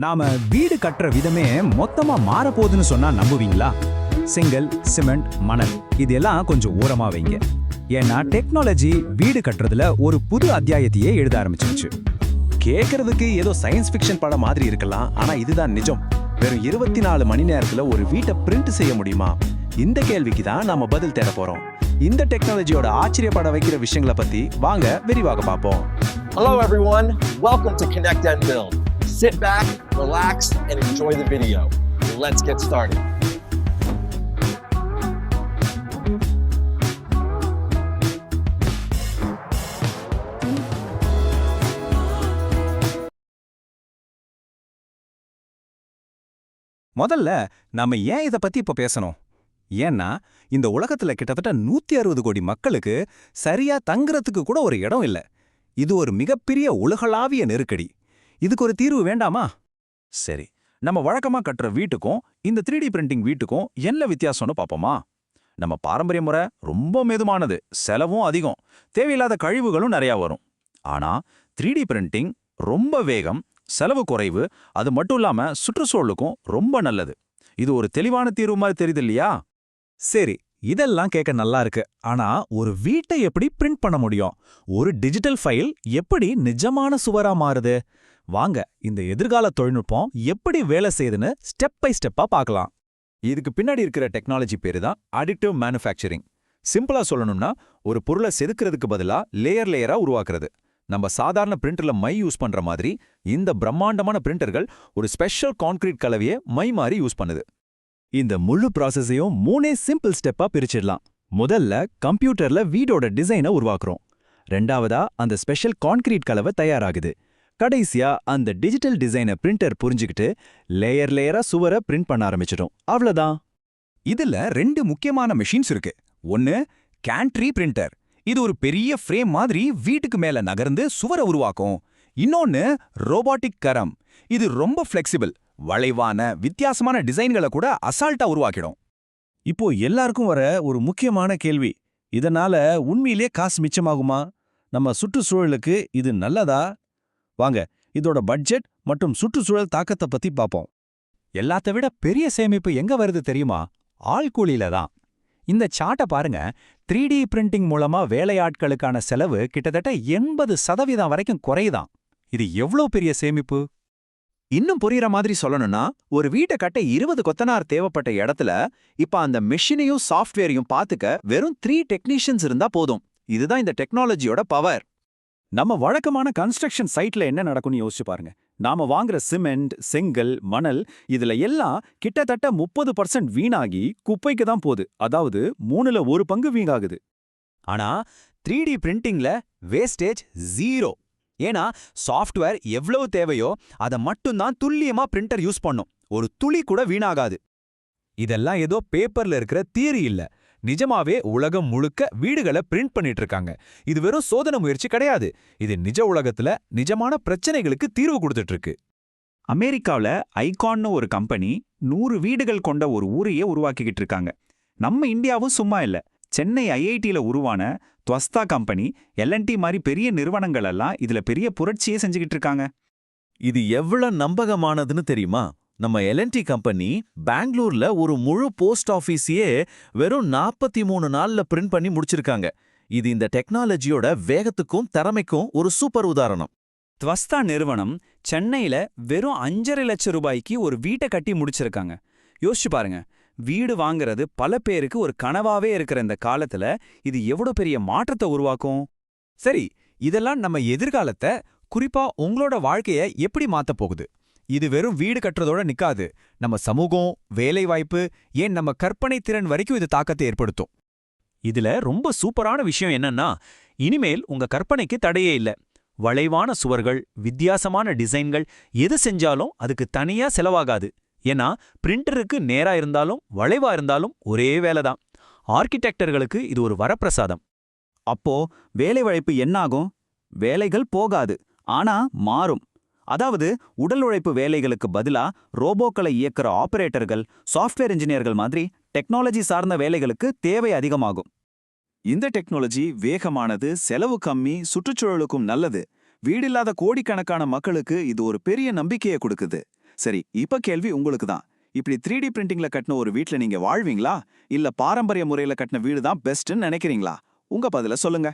நாம வீடு கட்டுற விதமே மொத்தமா மாறப்போகுதுன்னு சொன்னா நம்புவீங்களா? செங்கல், சிமெண்ட், மணல் இதெல்லாம் கொஞ்சம் ஓரமா வைங்க. ஏன்னா டெக்னாலஜி வீடு கட்டுறதுல ஒரு புது அத்தியாயத்தையே எழுத ஆரம்பிச்சிருச்சு. கேக்குறதுக்கு ஏதோ சயின்ஸ் ஃபிக்ஷன் படம் மாதிரி இருக்கலாம், ஆனா இதுதான் நிஜம். வெறும் 24 மணி நேரத்துல ஒரு வீட்டை பிரிண்ட் செய்ய முடியுமா? இந்த கேள்விக்கு தான் நாம பதில் தேட போறோம். இந்த டெக்னாலஜியோட ஆச்சரியப்பட வைக்கிற விஷயங்களை பத்தி வாங்க விரிவாக பார்ப்போம். Hello everyone, welcome to Connect and Build. Sit back, relax, and enjoy the video. Let's get started. முதல்ல நாம ஏன் இத பத்தி இப்ப பேசணும்? ஏன்னா இந்த உலகத்துல கிட்டத்தட்ட 160 கோடி மக்களுக்கு சரியா தங்குறதுக்கு கூட ஒரு இடம் இல்ல. இது ஒரு மிகப்பெரிய உலகளாவிய நெருக்கடி. இதுக்கு ஒரு தீர்வு வேண்டாமா? சரி, நம்ம வழக்கமா கட்டுற வீட்டுக்கும் இந்த 3D பிரிண்டிங் வீட்டுக்கும் என்ன வித்தியாசம்னு பாப்போமா? நம்ம பாரம்பரிய முறை ரொம்ப மெதுவானது, செலவும் அதிகம், தேவையில்லாத கழிவுகளும் நிறைய வரும். ஆனா 3D பிரிண்டிங் ரொம்ப வேகம், செலவு குறைவு, அது மட்டும் இல்லாம சுற்றுச்சூழலுக்கும் ரொம்ப நல்லது. இது ஒரு தெளிவான தீர்வு மாதிரி தெரியுது இல்லையா? சரி, இதெல்லாம் கேட்க நல்லா இருக்கு. ஆனா ஒரு வீட்டை எப்படி பிரிண்ட் பண்ண முடியும்? ஒரு டிஜிட்டல் ஃபைல் எப்படி நிஜமான சுவரா மாறுது? வாங்க இந்த எதிர்கால தொழில்நுட்பம் எப்படி வேலை செய்யுதுன்னு ஸ்டெப் பை ஸ்டெப்பா பார்க்கலாம். இதுக்கு பின்னாடி இருக்கிற டெக்னாலஜி பேரு தான் அடிட்டிவ் மேனுஃபேக்சரிங். சிம்பிளா சொல்லணும்னா ஒரு பொருளை செதுக்கிறதுக்கு பதிலா லேயர் லேயரா உருவாக்குறது. நம்ம சாதாரண பிரிண்டர்ல மை யூஸ் பண்ற மாதிரி இந்த பிரம்மாண்டமான பிரிண்டர்கள் ஒரு ஸ்பெஷல் கான்கிரீட் கலவையை மை மாதிரி யூஸ் பண்ணுது. இந்த முழு ப்ராசஸையும் 3 சிம்பிள் ஸ்டெப்பா பிரிச்சிடலாம். முதல்ல கம்ப்யூட்டர்ல வீடோட டிசைனை உருவாக்குறோம். ரெண்டாவதா அந்த ஸ்பெஷல் கான்கிரீட் கலவை தயாராகுது. கடைசியா அந்த டிஜிட்டல் டிசைனை பிரிண்டர் புரிஞ்சுக்கிட்டு லேயர் லேயரா சுவரை பிரிண்ட் பண்ண ஆரம்பிச்சிடும். அவ்வளவுதான். இதுல 2 முக்கியமான மெஷின்ஸ் இருக்கு. ஒன்னு கேண்ட்ரி பிரிண்டர். இது ஒரு பெரிய ஃப்ரேம் மாதிரி வீட்டுக்கு மேல நகர்ந்து சுவரை உருவாக்கும். இன்னொன்னு ரோபாட்டிக் கரம். இது ரொம்ப ஃப்ளெக்சிபிள், வளைவான வித்தியாசமான டிசைன்களை கூட அசால்ட்டா உருவாக்கிடும். இப்போ எல்லாருக்கும் வர ஒரு முக்கியமான கேள்வி, இதனால உண்மையிலே காசு மிச்சமாகுமா? நம்ம சுற்றுச்சூழலுக்கு இது நல்லதா? வாங்க இதோட பட்ஜெட் மற்றும் சுற்றுச்சூழல் தாக்கத்தை பத்தி பார்ப்போம். எல்லாத்த விட பெரிய சேமிப்பு எங்க வருது தெரியுமா? ஆள்கூலியில தான். இந்த சார்ட்டை பாருங்க. 3D பிரிண்டிங் மூலமா வேலையாட்களுக்கான செலவு கிட்டத்தட்ட 80% வரைக்கும் குறையுதான். இது எவ்வளோ பெரிய சேமிப்பு! இன்னும் புரியுற மாதிரி சொல்லணும்னா, ஒரு வீட்டை கட்ட 20 கொத்தனார் தேவைப்பட்ட இடத்துல இப்ப அந்த மெஷினையும் சாஃப்ட்வேரையும் பாத்துக்க வெறும் 3 டெக்னீஷியன்ஸ் இருந்தா போதும். இதுதான் இந்த டெக்னாலஜியோட பவர். நம்ம வழக்கமான கன்ஸ்ட்ரக்ஷன் சைட்ல என்ன நடக்கும்னு யோசிச்சு பாருங்க. நாம வாங்குற சிமெண்ட், செங்கல், மணல் இதுல எல்லாம் கிட்டத்தட்ட 30% வீணாகி குப்பைக்கு தான் போகுது. அதாவது 3ல 1 பங்கு வீணாகுது. ஆனா 3D பிரிண்டிங்ல வேஸ்டேஜ் 0. ஏன்னா சாஃப்ட்வேர் எவ்வளவு தேவையோ அதை மட்டும்தான் துல்லியமா பிரிண்டர் யூஸ் பண்ணும். ஒரு துளி கூட வீணாகாது. இதெல்லாம் ஏதோ பேப்பர்ல இருக்கிற தியரி இல்ல. நிஜமாவே உலகம் முழுக்க வீடுகளை பிரிண்ட் பண்ணிட்டு இருக்காங்க. இது வெறும் சோதனை முயற்சி கிடையாது. இது நிஜ உலகத்துல நிஜமான பிரச்சனைகளுக்கு தீர்வு கொடுத்துட்டு இருக்கு. அமெரிக்காவுல ஐகான்னு ஒரு கம்பெனி 100 வீடுகள் கொண்ட ஒரு ஊரையே உருவாக்கிக்கிட்டு இருக்காங்க. நம்ம இந்தியாவும் சும்மா இல்ல. சென்னை ஐஐடியில உருவான துவஸ்தா கம்பெனி, எல்என்டி மாதிரி பெரிய நிறுவனங்கள் எல்லாம் இதுல பெரிய புரட்சியே செஞ்சுக்கிட்டு இருக்காங்க. இது எவ்வளவு நம்பகமானதுன்னு தெரியுமா? நம்ம எல்என்டி கம்பெனி பெங்களூர்ல ஒரு முழு போஸ்ட் ஆபீஸையே வெறும் 43 நாள்ல பிரிண்ட் பண்ணி முடிச்சிருக்காங்க. இது இந்த டெக்னாலஜியோட வேகத்துக்கும் திறமைக்கும் ஒரு சூப்பர் உதாரணம். துவஸ்தா நிறுவனம் சென்னையில வெறும் 5.5 லட்சம் ரூபாய்க்கு ஒரு வீட்டை கட்டி முடிச்சிருக்காங்க. யோசிச்சு பாருங்க, வீடு வாங்குறது பல பேருக்கு ஒரு கனவாவே இருக்கிற இந்த காலத்துல இது எவ்வளவு பெரிய மாற்றத்தை உருவாக்கும். சரி, இதெல்லாம் நம்ம எதிர்காலத்தை, குறிப்பா உங்களோட வாழ்க்கைய எப்படி மாத்தப் போகுது? இது வெறும் வீடு கட்டுறதோட நிக்காது. நம்ம சமூகம், வேலைவாய்ப்பு, ஏன் நம்ம கற்பனை திறன் வரைக்கும் இது தாக்கத்தை ஏற்படுத்தும். இதுல ரொம்ப சூப்பரான விஷயம் என்னன்னா, இனிமேல் உங்க கற்பனைக்கு தடையே இல்ல. வளைவான சுவர்கள், வித்தியாசமான டிசைன்கள், எது செஞ்சாலும் அதுக்கு தனியா செலவாகாது. ஏன்னா பிரிண்டருக்கு நேரா இருந்தாலும் வளைவா இருந்தாலும் ஒரே வேலைதான். ஆர்கிடெக்டர்களுக்கு இது ஒரு வரப்பிரசாதம். அப்போ வேலைவாய்ப்பு என்னாகும்? வேலைகள் போகாது, ஆனா மாறும். அதாவது உடல் உழைப்பு வேலைகளுக்கு பதிலா ரோபோக்களை இயக்குற ஆபரேட்டர்கள், சாஃப்ட்வேர் இன்ஜினியர்கள் மாதிரி டெக்னாலஜி சார்ந்த வேலைகளுக்கு தேவை அதிகமாகும். இந்த டெக்னாலஜி வேகமானது, செலவு கம்மி, சுற்றுச்சூழலுக்கும் நல்லது. வீடில்லாத கோடிக்கணக்கான மக்களுக்கு இது ஒரு பெரிய நம்பிக்கையை கொடுக்குது. சரி, இப்ப கேள்வி உங்களுக்கு தான். இப்படி 3D பிரிண்டிங்ல கட்டின ஒரு வீட்ல நீங்க வாழ்வீங்களா, இல்ல பாரம்பரிய முறையில கட்டின வீடு தான் பெஸ்ட்னு நினைக்கிறீங்களா? உங்க பதில சொல்லுங்க.